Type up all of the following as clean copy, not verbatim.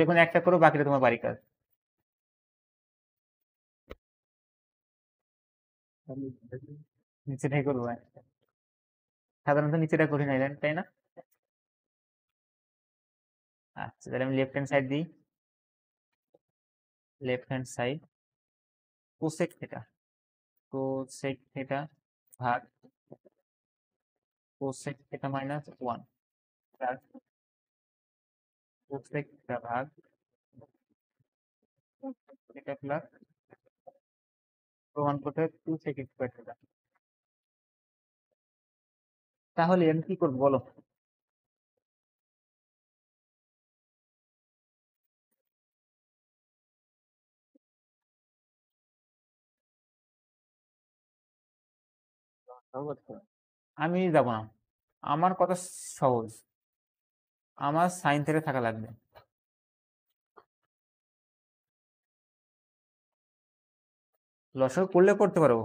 যে কোনো একটা করো, বাকিটা তোমার বাড়ির কাজ। নিচেটাই করবো, সাধারণত নিচেটা কঠিন হয়, তাই না? আচ্ছা, তাহলে আমি লেফট হ্যান্ড সাইড দিই। Left hand side cosec theta, cosec theta ভাগ cosec theta minus 1 plus cosec theta ভাগ থিটা প্লাস প্রমাণ করতে হবে 2 সেক স্কয়ার থিটা। তাহলে আমি কি করবো বলো? আমি যাব না, আমার কথা সহজ, আমার সাইন থিটা থাকা লাগবে। লসগু করলে করতে পারবো,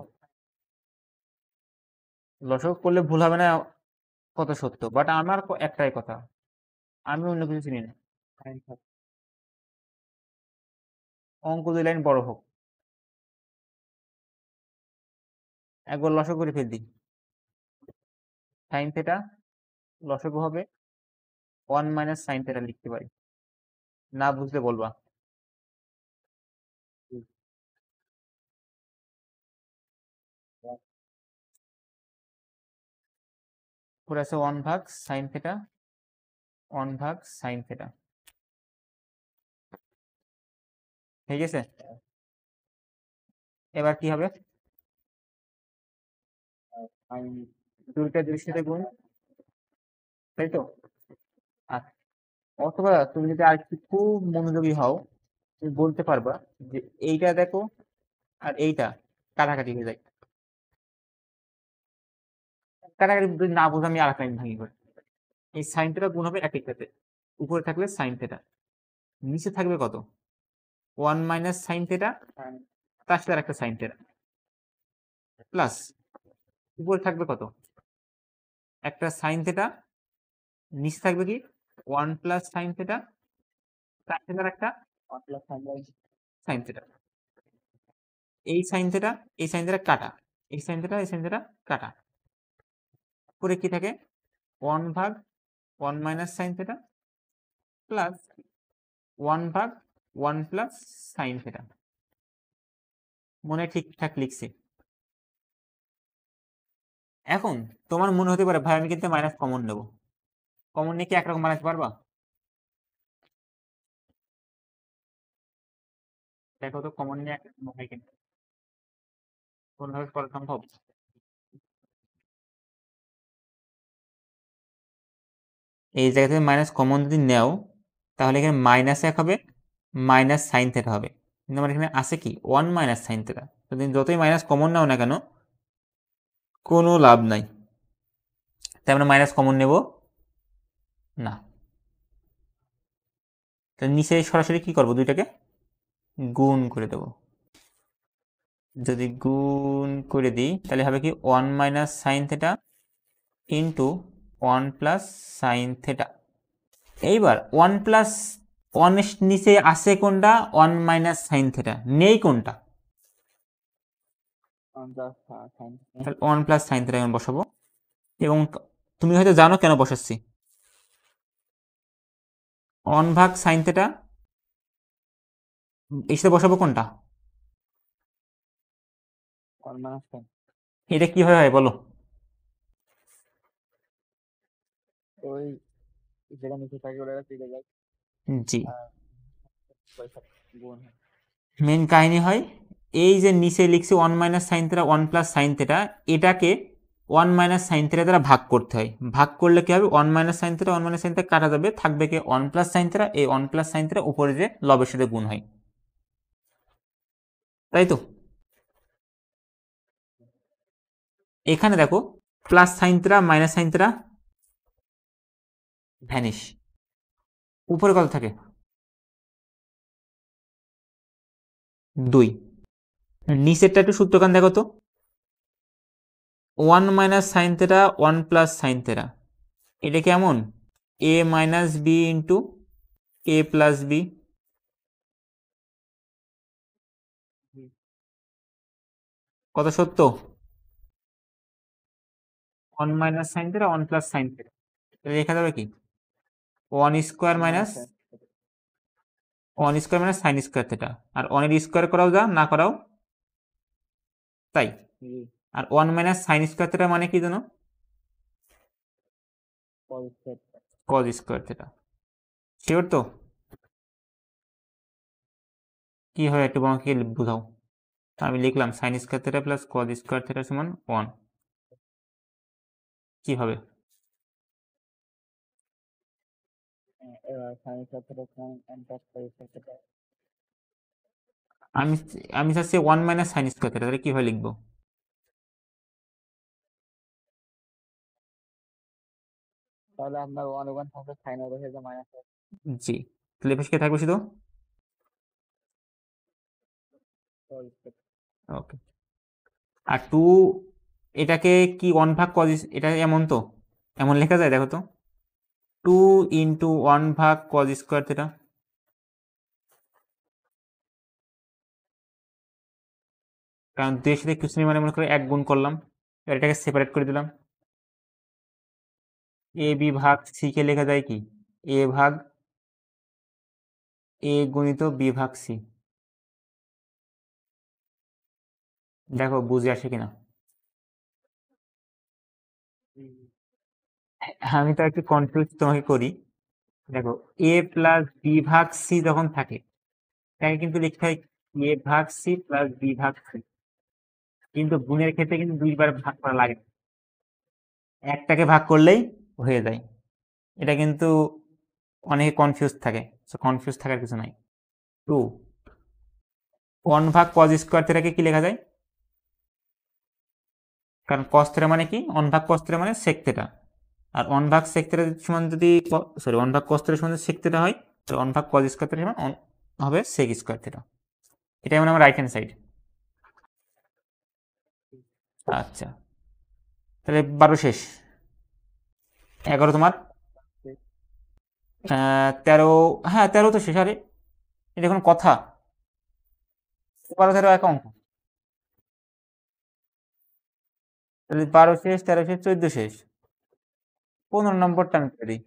লসগু করলে ভুল হবে না, কত সত্য, বাট আমার একটাই কথা, আমি অন্য কিছু চিনি না। অঙ্ক 2 লাইন বড় হোক, একবার লসগু করে ফেল দিই। সাইন থিটা লসগু হবে 1 মাইনাস সাইন থিটা লিখতে পারি, না বুঝলে বলবা। পুরো আছে 1 ভাগ সাইন থিটা, 1 ভাগ সাইন থিটা, ঠিক আছে? এবার কি হবে? দুইটা দৃষ্টিতে গুণ, তাই তো? আচ্ছা, অথবা তুমি যদি আর একটু খুব মনোযোগী হও, তুমি বলতে পারবা যে এইটা দেখো আর এইটা কাটাকাটি হয়ে যায়। কাটাকাটি যদি না বোঝো, আমি আর এক লাইন ভাঙি করে, এই সাইন থিটা গুণ হবে একই সাথে, উপরে থাকলে সাইন থিটা, নিচে থাকবে কত? 1 মাইনাস সাইন থিটা, তার সাথে একটা সাইন থিটা, প্লাস উপরে থাকবে কত? একটা সাইন থিটা, নিচে থাকবে কি 1 প্লাস সাইন থিটা, তার সাথে একটা সাইন থিটা। এই সাইন থিটা, এই সাইন থিটা কাটা, এই সাইন থিটা, এই সাইন থিটা কাটা, পরে কি থাকে? 1 ভাগ 1 মাইনাস সাইন থিটা প্লাস 1 ভাগ 1 প্লাস সাইন থিটা। মনে ঠিকঠাক লিখছি? এখন তোমার মনে হতে পারে ভাই আমি কিন্তু মাইনাস কমন নেব, কমন নিয়ে কি একরকম বানাতে পারবা? দেখো তো কমন নিয়ে একরকম হয় কিনা, কোনভাবে করা সম্ভব? এই জায়গা থেকে মাইনাস কমন যদি নেও, তাহলে এখানে মাইনাস 1 হবে, মাইনাস সাইন থিটা হবে, কিন্তু আমার এখানে আছে কি 1 মাইনাস সাইন থিটা, তুমি যতই মাইনাস কমন নাও না কেন কোনো লাভ নাই, তাই আমরা মাইনাস কমন নেব না। তাহলে নিচে সরাসরি কি করব, দুইটাকে গুণ করে দেব। যদি গুণ করে দিই তাহলে হবে কি 1 minus sine theta into 1 plus sine theta. এইবার 1 প্লাস 1 এর নিচে আছে কোনটা? 1 মাইনাস সাইন থিটা, নেই কোনটা? 1 প্লাস সাইন থিটা এখন বসাবো, এবং তুমি হয়তো জানো কেন বসাচ্ছি। 1 ভাগ সাইন থিটা, এই সাথে বসাবো কোনটা? এটা কিভাবে হয় বলো? জি, মেন কাহিনী হয় এই যে নিচে লিখছি 1 minus sine theta 1 plus sine theta, এটাকে 1 মাইনাস সাইন থিটা দ্বারা ভাগ করতে হয়। ভাগ করলে কি হবে? 1 minus sine theta 1 minus sine theta কাটা যাবে, থাকবে কি 1 প্লাস সাইন থিটা, এই 1 প্লাস সাইন থিটা উপরে যে লবের সাথে গুণ হয়, তাই তো? এখানে দেখো plus sine theta minus sine theta vanish, উপরে কত থাকে? 2। নিচেরটা একটু সূত্রকান দেখো তো, 1 minus sine theta 1 plus sine theta, এটা কেমন? a minus B into A plus B, কত সত্য 1 minus sine theta 1 plus sine theta লেখা যাবে কি 1 square minus 1 square minus sine square theta আর 1 এর স্কোয়ার করাও যা না করাও তাই আর 1 মাইনাস সাইন স্কোয়ার থিটা মানে কি জানো কজ স্কোয়ার থিটা শিওর তো কি হয় একটু আমাকে বুঝাও আমি লিখলাম sign square theta plus cos square theta সমান 1 কি হবে আমি আমি চাচ্ছি 1 মাইনাস সাইন স্কোয়ার থিটা তাহলে কিভাবে লিখবো তাহলে আপনার 1 থাকবে সাইন ওভার হয়ে যায় মাইনাস জি তাহলে এপাশে কি থাকবে শুধু ওকে আর 2 এটাকে কি 1 ভাগ কজ এটা এমন তো এমন লেখা যায় দেখো তো 2 ইন্টু 1 ভাগ কজ স্কোয়ার থিটা কারণ 2 এর সাথে কিছু নেই মানে মনে করে 1 গুণ করলাম এবার এটাকে সেপারেট করে দিলাম এ বি ভাগ সি কে লেখা যায় কি এ ভাগ এ গুণিত বি ভাগ সি দেখো বুঝে আসে কিনা আমি তো একটু কনফিউজ তোমাকে করি দেখো এ প্লাস বি ভাগ সি যখন থাকে তাকে কিন্তু লিখতে হয় এ ভাগ সি প্লাস বি ভাগ সি কিন্তু গুণের ক্ষেত্রে কিন্তু দুইবার ভাগ করা লাগে না। একটাকে ভাগ করলেই হয়ে যায় এটা কিন্তু অনেকে কনফিউজ থাকে কনফিউজ থাকার কিছু নাই 2 1 ভাগ কজ স্কোয়ার থিটাকে কি লেখা যায় কারণ কস থিটা মানে কি 1 ভাগ কস থিটা মানে সেক থিটা আর 1 ভাগ সেক থিটা সমান যদি সরি 1 ভাগ কস থিটা সমান সেক থিটা হয় তো 1 ভাগ কজ স্কোয়ার থিটা সমান হবে সেক স্কোয়ার থিটা এটাই মানে আমার রাইট হ্যান্ড সাইড আচ্ছা তাহলে 12 শেষ 11 তোমার 13 হ্যাঁ 13 তো শেষ আরে এটা কোনো কথা 12 13 এক অঙ্ক তাহলে 12 শেষ 13 শেষ 14 শেষ 15 নম্বরটা আমি করে দিই